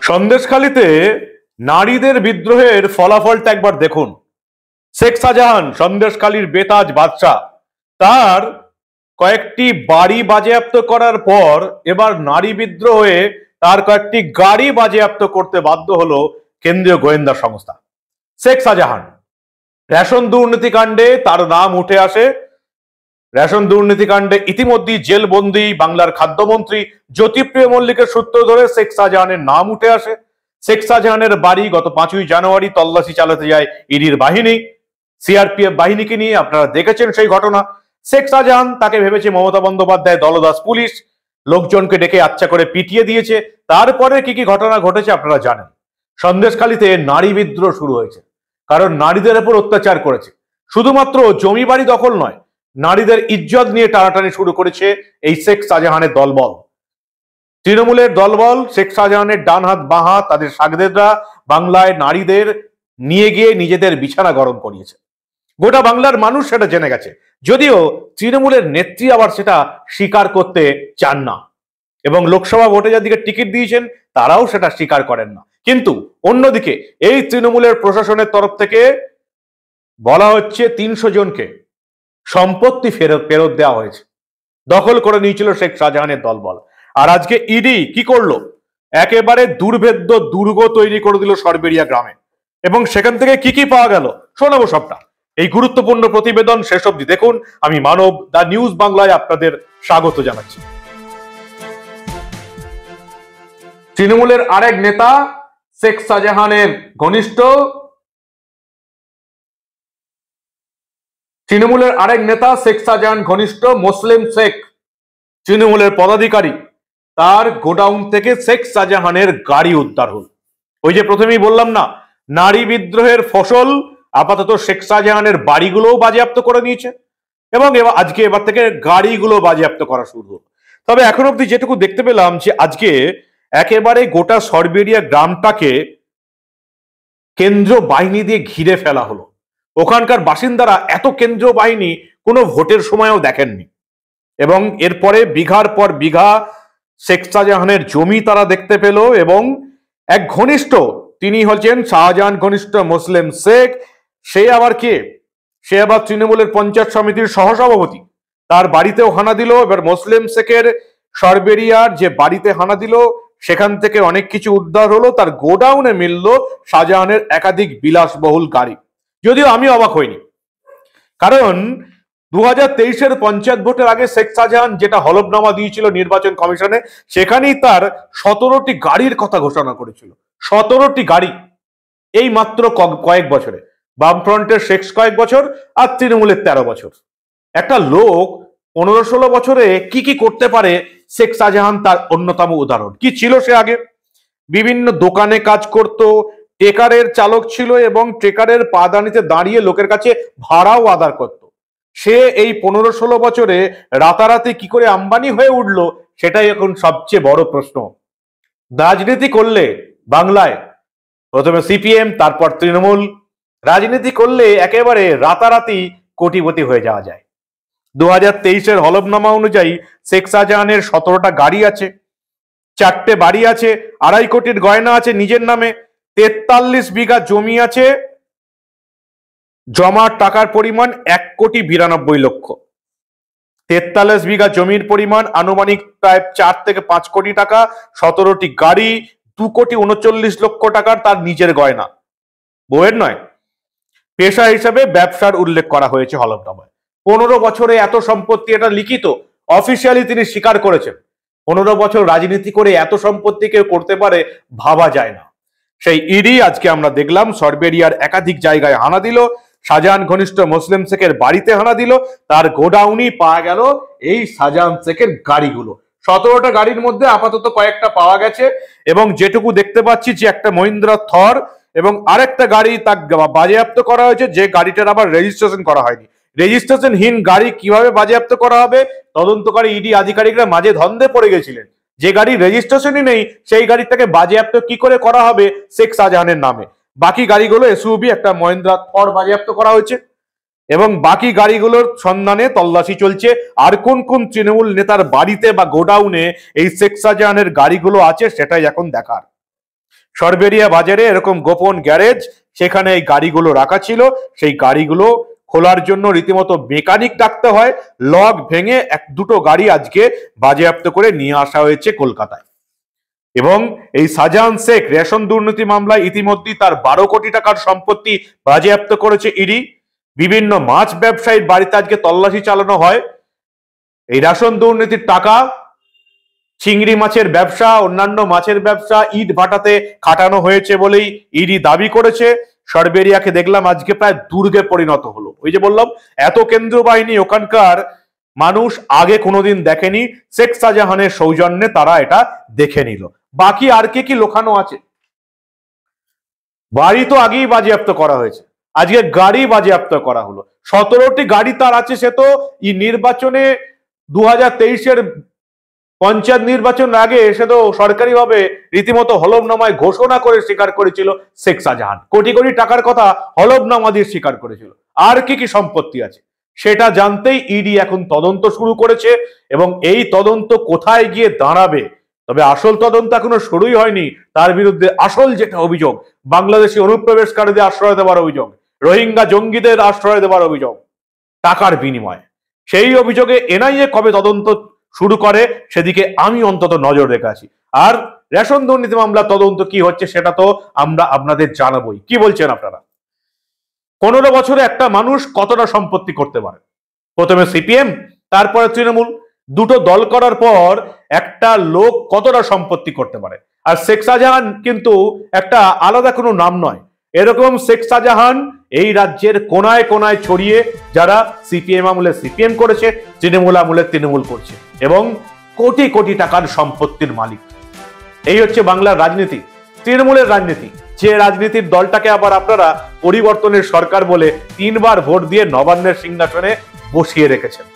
সন্দেশখালীতে নারীদের বিদ্রোহের ফলাফলটা একবার দেখুন। শেখ শাহজাহান সন্দেশখালীর বেতাজ বাদশাহ, তার কয়েকটি বাড়ি বাজেয়াপ্ত করার পর এবার নারী বিদ্রোহে তার কয়েকটি গাড়ি বাজেয়াপ্ত করতে বাধ্য হলো কেন্দ্রীয় গোয়েন্দা সংস্থা। শেখ শাহজাহান রেশন দুর্নীতিকাণ্ডে তার নাম উঠে আসে। রেশন দুর্নীতিকাণ্ডে ইতিমধ্যেই জেলবন্দি বাংলার খাদ্যমন্ত্রী জ্যোতিপ্রিয় মল্লিকের সূত্র ধরে শেখ শাহজাহানের নাম উঠে আসে। শেখ শাহজাহানের বাড়ি গত 5ই জানুয়ারি তল্লাশি চালাতে যায় ইডির বাহিনী, সিআরপিএফ বাহিনীকে নিয়ে। আপনারা দেখেছেন সেই ঘটনা। শেখ শাহজাহান, তাকে ভেবেছে মমতা বন্দ্যোপাধ্যায় দলদাস পুলিশ, লোকজনকে ডেকে আচ্ছা করে পিটিয়ে দিয়েছে। তারপরে কি কি ঘটনা ঘটেছে আপনারা জানেন। সন্দেশখালীতে নারী বিদ্রোহ শুরু হয়েছে, কারণ নারীদের উপর অত্যাচার করেছে। শুধুমাত্র জমি বাড়ি দখল নয়, নারীদের ইজ্জত নিয়ে টানাটানি শুরু করেছে এই শেখ শাহজাহানের দলবল। তৃণমূলের দলবল, শেখ শাহজাহানের ডান হাত বাঁ হাত, তাদের সাগরেদরা বাংলায় নারীদের নিয়ে গিয়ে নিজেদের বিছানা গরম করিয়েছে। গোটা বাংলার মানুষ সেটা জেনে গেছে, যদিও তৃণমূলের নেত্রী আবার সেটা স্বীকার করতে চান না, এবং লোকসভা ভোটে যাদেরকে টিকিট দিয়েছেন তারাও সেটা স্বীকার করেন না। কিন্তু অন্যদিকে এই তৃণমূলের প্রশাসনের তরফ থেকে বলা হচ্ছে 300 জনকে সম্পত্তি ফেরত দেওয়া হয়েছে, দখল করে নিয়েছিল শেখ শাহজাহানের দলবল। আর আজকে ইডি কি করলো, একেবারে দুর্ভেদ্য দুর্গ তৈরি করে দিল সরবেরিয়া গ্রামে, এবং সেখান থেকে কি কি পাওয়া গেল শোনাবো সবটা। এই গুরুত্বপূর্ণ প্রতিবেদন শেষ অবধি দেখুন। আমি মানব, দা নিউজ বাংলায় আপনাদের স্বাগত জানাচ্ছি। তৃণমূলের আরেক নেতা, শেখ শাহজাহানের ঘনিষ্ঠ শেখ শাহজাহান ঘনিষ্ঠ মুসলিম শেখ, তৃণমূলের পদাধিকারী, তার গোডাউন থেকে শেখ শাহজাহানের গাড়ি উদ্ধার হল। ওই যে প্রথমেই বললাম না, নারী বিদ্রোহের ফসল আপাতত শেখ শাহজাহানের বাড়িগুলোও বাজেয়াপ্ত করে নিয়েছে, এবং এবার থেকে গাড়িগুলো বাজেয়াপ্ত করা শুরু হল। তবে এখন অব্দি যেটুকু দেখতে পেলাম যে আজকে একেবারে গোটা সরবেরিয়া গ্রামটাকে কেন্দ্র বাহিনী দিয়ে ঘিরে ফেলা হলো। ওখানকার বাসিন্দারা এত কেন্দ্রীয় বাহিনী কোনো ভোটের সময়ও দেখেননি, এবং এরপরে বিঘার পর বিঘা শেখ শাহজাহানের জমি তারা দেখতে পেল, এবং এক ঘনিষ্ঠ, তিনি হচ্ছেন শাহজাহান ঘনিষ্ঠ মুসলিম শেখ। সে আবার কে? সে আবার তৃণমূলের পঞ্চায়েত সমিতির সহসভাপতি। তার বাড়িতেও হানা দিল। এবার মুসলিম শেখের সরবেরিয়ার যে বাড়িতে হানা দিল, সেখান থেকে অনেক কিছু উদ্ধার হলো। তার গোডাউনে মিলল শাহজাহানের একাধিক বিলাসবহুল গাড়ি। যদিও আমি অবাক হইনি, কারণ 2023-এর পঞ্চায়েত ভোটের আগে শেখ শাহজাহান যেটা হলফনামা দিয়েছিল নির্বাচন কমিশনে, সেখানেই তার 17টি গাড়ির কথা ঘোষণা করেছিল। 17টি গাড়ি এই মাত্র কয়েক বছরে। বামফ্রন্টের শেখ কয়েক বছর আর তৃণমূলের 13 বছর। একটা লোক 15-16 বছরে কি কি করতে পারে, শেখ শাহজাহান তার অন্যতম উদাহরণ। কি ছিল সে? আগে বিভিন্ন দোকানে কাজ করত, ট্রেকারের চালক ছিল, এবং ট্রেকারের পাদানিতে দাঁড়িয়ে লোকের কাছে ভাড়াও আদার করত। সে এই 15-16 বছরে রাতারাতি কি করে আম্বানি হয়ে উঠলো, সেটাই এখন সবচেয়ে বড় প্রশ্ন। রাজনীতি করলে বাংলায় প্রথমে সিপিএম, তারপর তৃণমূল, রাজনীতি করলে একেবারে রাতারাতি কোটিপতি হয়ে যাওয়া যায়। 2023-এর হলফনামা অনুযায়ী শেখ শাহজাহানের 17টা গাড়ি আছে, 4টে বাড়ি আছে, 2.5 কোটির গয়না আছে নিজের নামে, 43 বিঘা জমি আছে, জমা টাকার পরিমাণ 1,92 লক্ষ। 43 বিঘা জমির পরিমাণ আনুমানিক প্রায় 4 থেকে 5 কোটি টাকা, 17টি গাড়ি, 2,39 লক্ষ টাকার তার নিজের গয়না, বউয়ের নয়। পেশা হিসাবে ব্যবসার উল্লেখ করা হয়েছে হলফনামায়। 15 বছরে এত সম্পত্তি, এটা লিখিত, অফিসিয়ালি তিনি স্বীকার করেছেন। 15 বছর রাজনীতি করে এত সম্পত্তি কেউ করতে পারে ভাবা যায় না। সেই ইডি আজকে আমরা দেখলাম সরবেরিয়ার একাধিক জায়গায় হানা দিল, শাহজাহান ঘনিষ্ঠ মুসলিম শেখের বাড়িতে হানা দিল, তার গোডাউনই পাওয়া গেল এই শাহজাহান শেখের গাড়িগুলো। 17টা গাড়ির মধ্যে আপাতত কয়েকটা পাওয়া গেছে, এবং যেটুকু দেখতে পাচ্ছি যে একটা মহিন্দ্রা থর এবং আরেকটা গাড়ি তার বাজেয়াপ্ত করা হয়েছে, যে গাড়িটার আবার রেজিস্ট্রেশন করা হয়নি। রেজিস্ট্রেশনহীন গাড়ি কিভাবে বাজেয়াপ্ত করা হবে, তদন্তকারী ইডি আধিকারিকরা মাঝে ধন্দে পড়ে গেছিলেন। যে গাড়ি রেজিস্ট্রেশনই নেই, সেই গাড়িটাকে বাজেয়াপ্ত কি করে করা হবে শেখ শাহজাহানের নামে। বাকি গাড়িগুলো এসইউভি, একটা মহিন্দ্রা থর বাজেয়াপ্ত করা হয়েছে, এবং বাকি গাড়িগুলোর সন্ধানে তল্লাশি চলছে। আর কোন কোন তৃণমূল নেতার বাড়িতে বা গোডাউনে এই শেখ শাহজাহানের গাড়িগুলো আছে, সেটাই এখন দেখার। সরবেরিয়া বাজারে এরকম গোপন গ্যারেজ, সেখানে এই গাড়িগুলো রাখা ছিল। সেই গাড়িগুলো খোলার জন্য রীতিমতো মেকানিক ডাকতে হয়। লক ভেঙে দুটো গাড়ি আজকে বাজেয়াপ্ত করে নিয়ে আসা হয়েছে কলকাতায়। এবং এই শাহজাহান শেখ রেশন দুর্নীতি মামলায় ইতিমধ্যেই তার 12 কোটি টাকার সম্পত্তি বাজেয়াপ্ত করেছে ইডি। বিভিন্ন মাছ ব্যবসায়ীর বাড়িতে আজকে তল্লাশি চালানো হয়। এই রেশন দুর্নীতির টাকা চিংড়ি মাছের ব্যবসা, অন্যান্য মাছের ব্যবসা, ইট ভাটাতে খাটানো হয়েছে বলেই ইডি দাবি করেছে। সরবেরিয়াকে দেখলাম আজকে প্রায় দুর্গে পরিণত হলো। ওই যে বললাম, এত কেন্দ্রীয় বাহিনী ওখানকার মানুষ আগে কোনোদিন দেখেনি। শেখ শাহজাহানের সৌজন্যে তারা এটা দেখে নিল। বাকি আর কি লোকানো আছে? বাড়ি তো আগেই বাজেয়াপ্ত করা হয়েছে, আজকে গাড়ি বাজেয়াপ্ত করা হলো। 17টি গাড়ি তার আছে। সে তো এই নির্বাচনে 2023-এর পঞ্চায়েত নির্বাচন আগে সে তো সরকারিভাবে রীতিমতো হলফনামায় ঘোষণা করে স্বীকার করেছিল শেখ শাহজাহান কোটি কোটি টাকার কথা হলফনামা দিয়ে স্বীকার করেছিল। আর কি সম্পত্তি আছে সেটা জানতেই ইডি এখন তদন্ত শুরু করেছে। এবং এই তদন্ত কোথায় গিয়ে দাঁড়াবে, তবে আসল তদন্ত এখনো শুরুই হয়নি। তার বিরুদ্ধে আসল যেটা অভিযোগ, বাংলাদেশি অনুপ্রবেশকারীদের আশ্রয় দেওয়ার অভিযোগ, রোহিঙ্গা জঙ্গিদের আশ্রয় দেওয়ার অভিযোগ টাকার বিনিময়ে, সেই অভিযোগে এনআইএ কবে তদন্ত শুরু করে সেদিকে আমি অন্তত নজর রেখে আছি। আর রেশন দুর্নীতি মামলা তদন্ত কি হচ্ছে সেটা তো আমরা আপনাদের জানাবোই। কি বলছেন আপনারা? 15 বছরে একটা মানুষ কতটা সম্পত্তি করতে পারে? প্রথমে সিপিএম, তারপরে তৃণমূল, দুটো দল করার পর একটা লোক কতটা সম্পত্তি করতে পারে? আর শেখ শাহজাহান কিন্তু একটা আলাদা কোনো নাম নয়। এরকম শেখ শাহজাহান এই রাজ্যের কোনায় কোনায় ছড়িয়ে, যারা সিপিএম আমলে সিপিএম করেছে, তৃণমূল আমলে তৃণমূল করছে এবং কোটি কোটি টাকার সম্পত্তির মালিক। এই হচ্ছে বাংলার রাজনীতি, তৃণমূলের রাজনীতি। যে রাজনীতির দলটাকে আবার আপনারা পরিবর্তনের সরকার বলে 3 বার ভোট দিয়ে নবান্নের সিংহাসনে বসিয়ে রেখেছেন।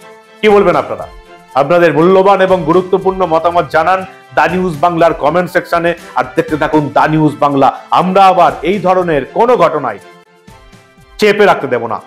কি বলবেন আপনারা? আপনাদের মূল্যবান এবং গুরুত্বপূর্ণ মতামত জানান দা নিউজ বাংলার কমেন্ট সেকশনে। আর দেখতে থাকুন দা নিউজ বাংলা। আমরা আবার এই ধরনের কোনো ঘটনায় চেপে রাখতে দেব না।